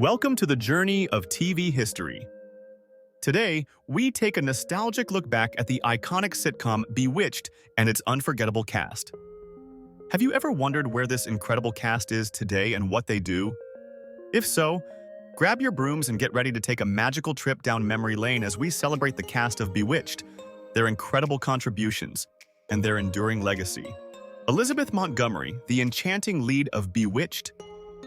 Welcome to the journey of TV history. Today, we take a nostalgic look back at the iconic sitcom Bewitched and its unforgettable cast. Have you ever wondered where this incredible cast is today and what they do? If so, grab your brooms and get ready to take a magical trip down memory lane as we celebrate the cast of Bewitched, their incredible contributions, and their enduring legacy. Elizabeth Montgomery, the enchanting lead of Bewitched,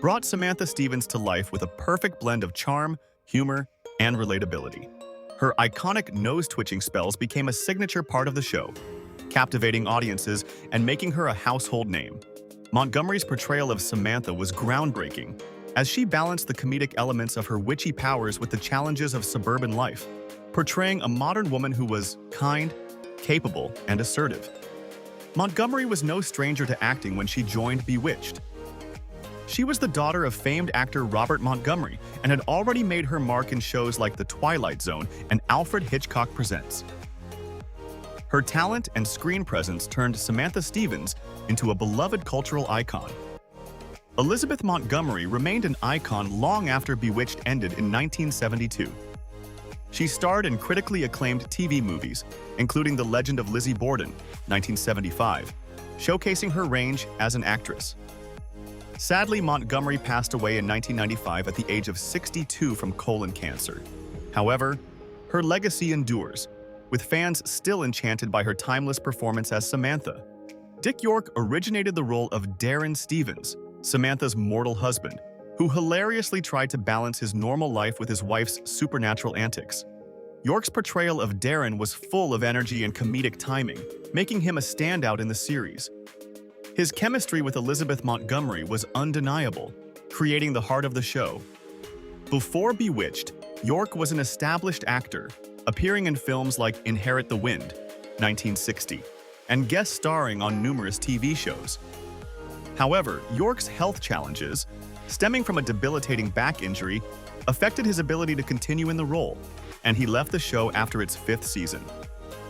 brought Samantha Stevens to life with a perfect blend of charm, humor, and relatability. Her iconic nose-twitching spells became a signature part of the show, captivating audiences and making her a household name. Montgomery's portrayal of Samantha was groundbreaking, as she balanced the comedic elements of her witchy powers with the challenges of suburban life, portraying a modern woman who was kind, capable, and assertive. Montgomery was no stranger to acting when she joined Bewitched. She was the daughter of famed actor Robert Montgomery and had already made her mark in shows like The Twilight Zone and Alfred Hitchcock Presents. Her talent and screen presence turned Samantha Stevens into a beloved cultural icon. Elizabeth Montgomery remained an icon long after Bewitched ended in 1972. She starred in critically acclaimed TV movies, including The Legend of Lizzie Borden, 1975, showcasing her range as an actress. Sadly, Montgomery passed away in 1995 at the age of 62 from colon cancer. However, her legacy endures, with fans still enchanted by her timeless performance as Samantha. Dick York originated the role of Darren Stevens, Samantha's mortal husband, who hilariously tried to balance his normal life with his wife's supernatural antics. York's portrayal of Darren was full of energy and comedic timing, making him a standout in the series. His chemistry with Elizabeth Montgomery was undeniable, creating the heart of the show. Before Bewitched, York was an established actor, appearing in films like Inherit the Wind, 1960, and guest starring on numerous TV shows. However, York's health challenges, stemming from a debilitating back injury, affected his ability to continue in the role, and he left the show after its 5th season.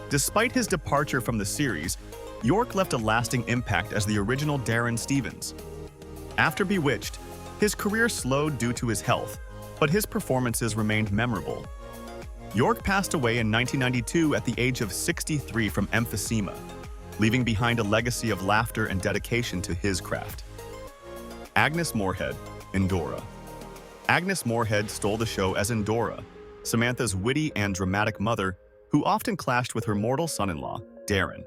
Despite his departure from the series, York left a lasting impact as the original Darren Stevens. After Bewitched, his career slowed due to his health, but his performances remained memorable. York passed away in 1992 at the age of 63 from emphysema, leaving behind a legacy of laughter and dedication to his craft. Agnes Moorehead, Endora. Agnes Moorehead stole the show as Endora, Samantha's witty and dramatic mother, who often clashed with her mortal son-in-law, Darren.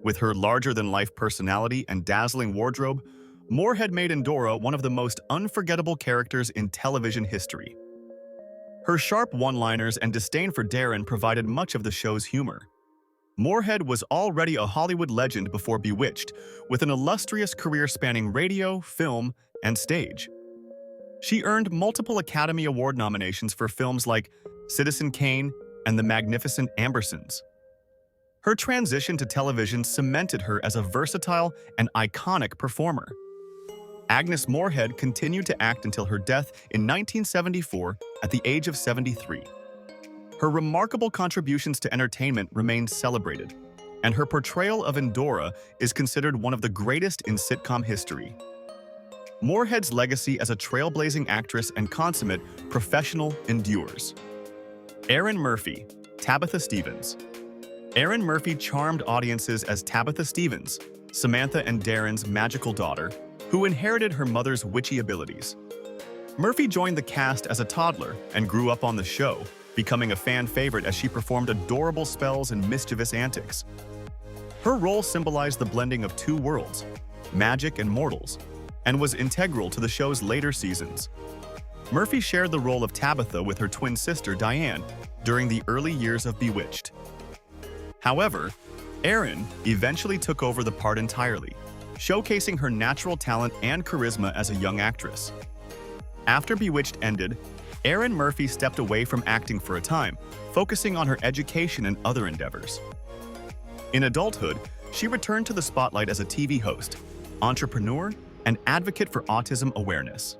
With her larger-than-life personality and dazzling wardrobe, Moorehead made Endora one of the most unforgettable characters in television history. Her sharp one-liners and disdain for Darren provided much of the show's humor. Moorehead was already a Hollywood legend before Bewitched, with an illustrious career spanning radio, film, and stage. She earned multiple Academy Award nominations for films like Citizen Kane and The Magnificent Ambersons. Her transition to television cemented her as a versatile and iconic performer. Agnes Moorehead continued to act until her death in 1974 at the age of 73. Her remarkable contributions to entertainment remain celebrated, and her portrayal of Endora is considered one of the greatest in sitcom history. Moorehead's legacy as a trailblazing actress and consummate professional endures. Erin Murphy, Tabitha Stevens. Erin Murphy charmed audiences as Tabitha Stevens, Samantha and Darren's magical daughter, who inherited her mother's witchy abilities. Murphy joined the cast as a toddler and grew up on the show, becoming a fan favorite as she performed adorable spells and mischievous antics. Her role symbolized the blending of two worlds, magic and mortals, and was integral to the show's later seasons. Murphy shared the role of Tabitha with her twin sister Diane during the early years of Bewitched. However, Erin eventually took over the part entirely, showcasing her natural talent and charisma as a young actress. After Bewitched ended, Erin Murphy stepped away from acting for a time, focusing on her education and other endeavors. In adulthood, she returned to the spotlight as a TV host, entrepreneur, and advocate for autism awareness.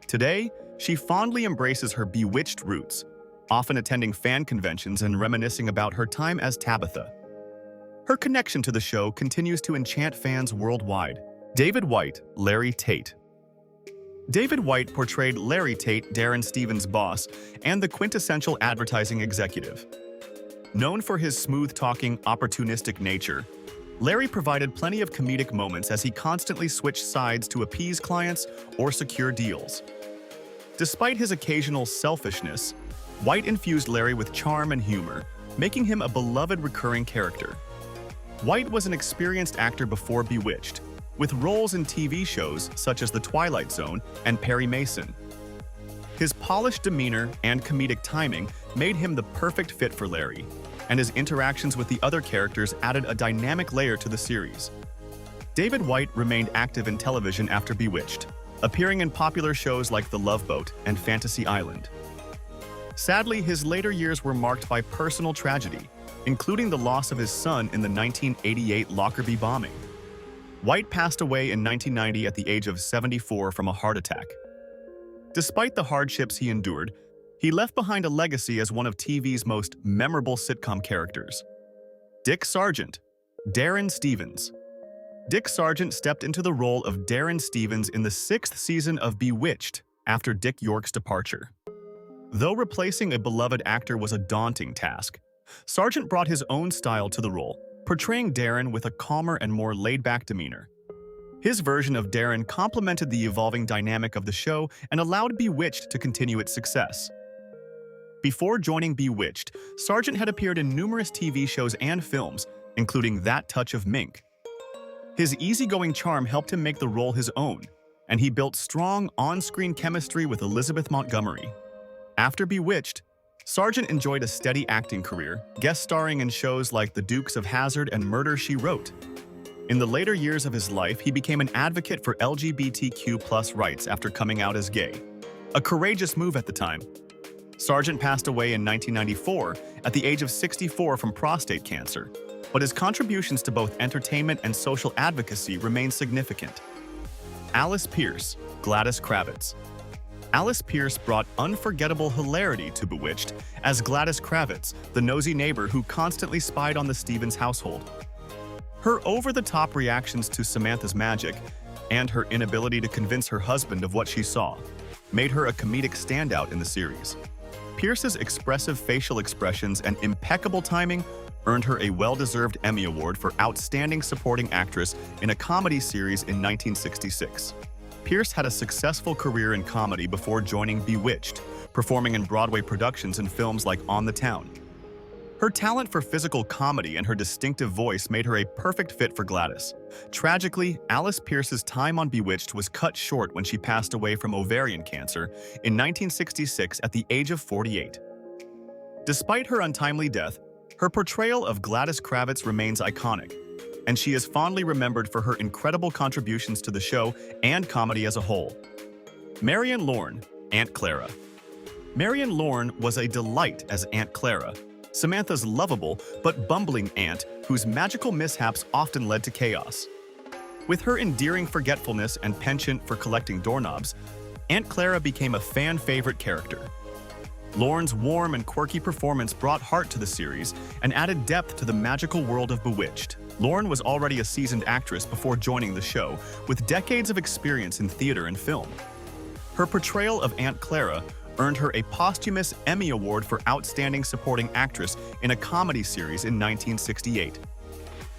Today, she fondly embraces her Bewitched roots, often attending fan conventions and reminiscing about her time as Tabitha. Her connection to the show continues to enchant fans worldwide. David White, Larry Tate. David White portrayed Larry Tate, Darren Stevens' boss, and the quintessential advertising executive. Known for his smooth-talking, opportunistic nature, Larry provided plenty of comedic moments as he constantly switched sides to appease clients or secure deals. Despite his occasional selfishness, White infused Larry with charm and humor, making him a beloved recurring character. White was an experienced actor before Bewitched, with roles in TV shows such as The Twilight Zone and Perry Mason. His polished demeanor and comedic timing made him the perfect fit for Larry, and his interactions with the other characters added a dynamic layer to the series. David White remained active in television after Bewitched, appearing in popular shows like The Love Boat and Fantasy Island. Sadly, his later years were marked by personal tragedy, including the loss of his son in the 1988 Lockerbie bombing. White passed away in 1990 at the age of 74 from a heart attack. Despite the hardships he endured, he left behind a legacy as one of TV's most memorable sitcom characters. Dick Sargent, Darren Stevens. Dick Sargent stepped into the role of Darren Stevens in the 6th season of Bewitched after Dick York's departure. Though replacing a beloved actor was a daunting task, Sargent brought his own style to the role, portraying Darren with a calmer and more laid-back demeanor. His version of Darren complemented the evolving dynamic of the show and allowed Bewitched to continue its success. Before joining Bewitched, Sargent had appeared in numerous TV shows and films, including That Touch of Mink. His easygoing charm helped him make the role his own, and he built strong on-screen chemistry with Elizabeth Montgomery. After Bewitched, Sargent enjoyed a steady acting career, guest starring in shows like The Dukes of Hazzard and Murder, She Wrote. In the later years of his life, he became an advocate for LGBTQ+ rights after coming out as gay, a courageous move at the time. Sargent passed away in 1994 at the age of 64 from prostate cancer, but his contributions to both entertainment and social advocacy remain significant. Alice Pierce, Gladys Kravitz. Alice Pierce brought unforgettable hilarity to Bewitched as Gladys Kravitz, the nosy neighbor who constantly spied on the Stevens household. Her over-the-top reactions to Samantha's magic and her inability to convince her husband of what she saw made her a comedic standout in the series. Pierce's expressive facial expressions and impeccable timing earned her a well-deserved Emmy Award for Outstanding Supporting Actress in a Comedy Series in 1966. Pierce had a successful career in comedy before joining Bewitched, performing in Broadway productions and films like On the Town. Her talent for physical comedy and her distinctive voice made her a perfect fit for Gladys. Tragically, Alice Pierce's time on Bewitched was cut short when she passed away from ovarian cancer in 1966 at the age of 48. Despite her untimely death, her portrayal of Gladys Kravitz remains iconic, and she is fondly remembered for her incredible contributions to the show and comedy as a whole. Marion Lorne, Aunt Clara. Marion Lorne was a delight as Aunt Clara, Samantha's lovable but bumbling aunt whose magical mishaps often led to chaos. With her endearing forgetfulness and penchant for collecting doorknobs, Aunt Clara became a fan-favorite character. Lorne's warm and quirky performance brought heart to the series and added depth to the magical world of Bewitched. Lorne was already a seasoned actress before joining the show, with decades of experience in theater and film. Her portrayal of Aunt Clara earned her a posthumous Emmy Award for Outstanding Supporting Actress in a Comedy Series in 1968.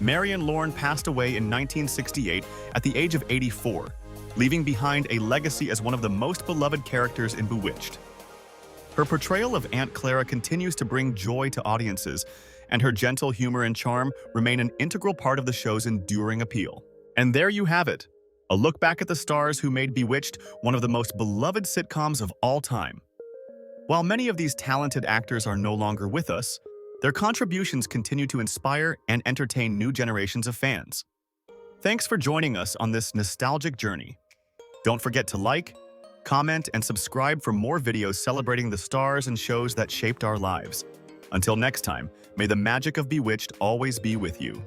Marion Lorne passed away in 1968 at the age of 84, leaving behind a legacy as one of the most beloved characters in Bewitched. Her portrayal of Aunt Clara continues to bring joy to audiences, and her gentle humor and charm remain an integral part of the show's enduring appeal. And there you have it, a look back at the stars who made Bewitched one of the most beloved sitcoms of all time. While many of these talented actors are no longer with us, their contributions continue to inspire and entertain new generations of fans. Thanks for joining us on this nostalgic journey. Don't forget to like, comment, and subscribe for more videos celebrating the stars and shows that shaped our lives. Until next time, may the magic of Bewitched always be with you.